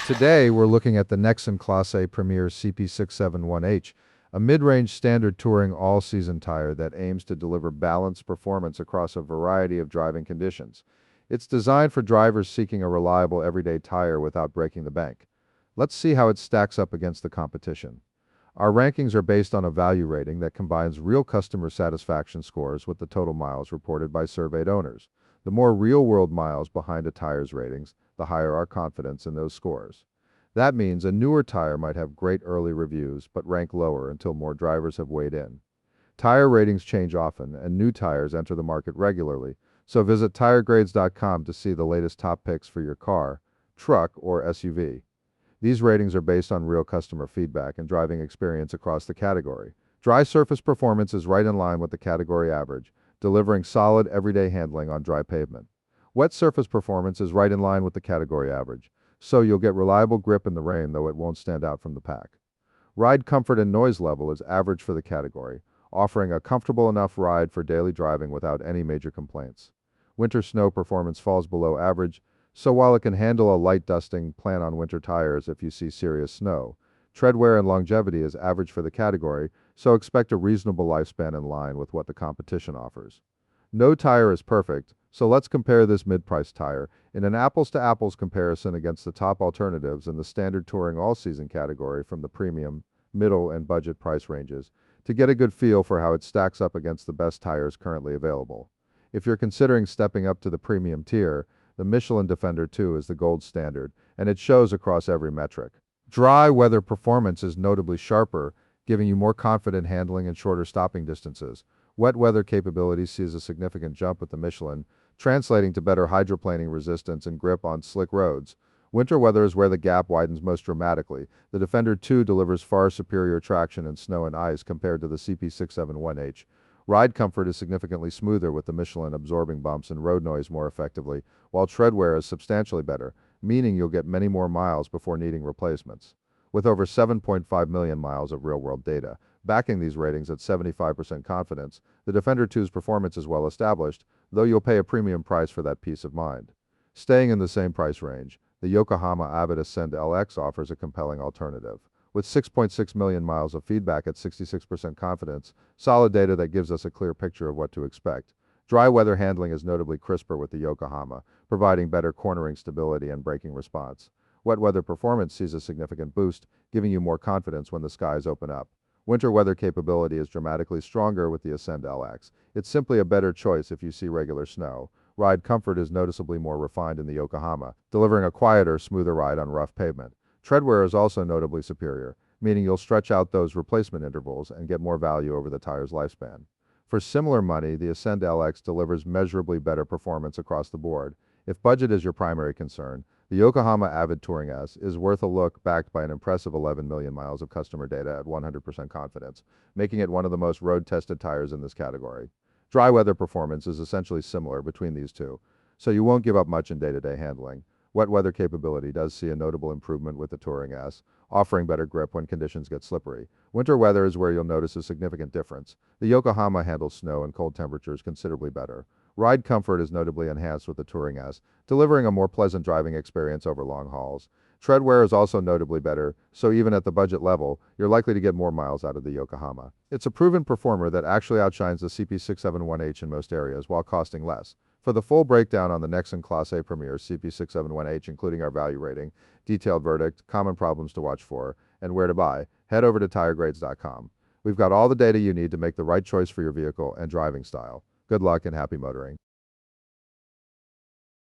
Today, we're looking at the Nexen Classe Premier CP671H, a mid-range standard touring all-season tire that aims to deliver balanced performance across a variety of driving conditions. It's designed for drivers seeking a reliable everyday tire without breaking the bank. Let's see how it stacks up against the competition. Our rankings are based on a value rating that combines real customer satisfaction scores with the total miles reported by surveyed owners. The more real-world miles behind a tire's ratings, the higher our confidence in those scores. That means a newer tire might have great early reviews but rank lower until more drivers have weighed in. Tire ratings change often, and new tires enter the market regularly, so visit TireGrades.com to see the latest top picks for your car, truck, or SUV. These ratings are based on real customer feedback and driving experience across the category. Dry surface performance is right in line with the category average, delivering solid everyday handling on dry pavement. Wet surface performance is right in line with the category average, so you'll get reliable grip in the rain, though it won't stand out from the pack. Ride comfort and noise level is average for the category, offering a comfortable enough ride for daily driving without any major complaints. Winter snow performance falls below average, so while it can handle a light dusting, plan on winter tires if you see serious snow. Tread wear and longevity is average for the category, so expect a reasonable lifespan in line with what the competition offers. No tire is perfect, so let's compare this mid-price tire in an apples-to-apples comparison against the top alternatives in the standard touring all-season category from the premium, middle, and budget price ranges to get a good feel for how it stacks up against the best tires currently available. If you're considering stepping up to the premium tier, the Michelin Defender 2 is the gold standard, and it shows across every metric. Dry weather performance is notably sharper, giving you more confident handling and shorter stopping distances. Wet weather capability sees a significant jump with the Michelin, translating to better hydroplaning resistance and grip on slick roads. Winter weather is where the gap widens most dramatically. The Defender 2 delivers far superior traction in snow and ice compared to the CP671H. Ride comfort is significantly smoother with the Michelin absorbing bumps and road noise more effectively, while tread wear is substantially better, meaning you'll get many more miles before needing replacements. With over 7.5 million miles of real-world data, backing these ratings at 75% confidence, the Defender 2's performance is well established, though you'll pay a premium price for that peace of mind. Staying in the same price range, the Yokohama Avid Ascend LX offers a compelling alternative. With 6.6 million miles of feedback at 66% confidence, solid data that gives us a clear picture of what to expect. Dry weather handling is notably crisper with the Yokohama, providing better cornering stability and braking response. Wet weather performance sees a significant boost, giving you more confidence when the skies open up. Winter weather capability is dramatically stronger with the Ascend LX. It's simply a better choice if you see regular snow. Ride comfort is noticeably more refined in the Yokohama, delivering a quieter, smoother ride on rough pavement. Tread wear is also notably superior, meaning you'll stretch out those replacement intervals and get more value over the tire's lifespan. For similar money, the Ascend LX delivers measurably better performance across the board. If budget is your primary concern, the Yokohama Avid Touring S is worth a look, backed by an impressive 11 million miles of customer data at 100% confidence, making it one of the most road-tested tires in this category. Dry weather performance is essentially similar between these two, so you won't give up much in day-to-day handling. Wet weather capability does see a notable improvement with the Touring S, offering better grip when conditions get slippery. Winter weather is where you'll notice a significant difference. The Yokohama handles snow and cold temperatures considerably better. Ride comfort is notably enhanced with the Touring S, delivering a more pleasant driving experience over long hauls. Tread wear is also notably better, so even at the budget level, you're likely to get more miles out of the Yokohama. It's a proven performer that actually outshines the CP671H in most areas while costing less. For the full breakdown on the Nexen Classe Premier CP671H, including our value rating, detailed verdict, common problems to watch for, and where to buy, head over to TireGrades.com. We've got all the data you need to make the right choice for your vehicle and driving style. Good luck and happy motoring.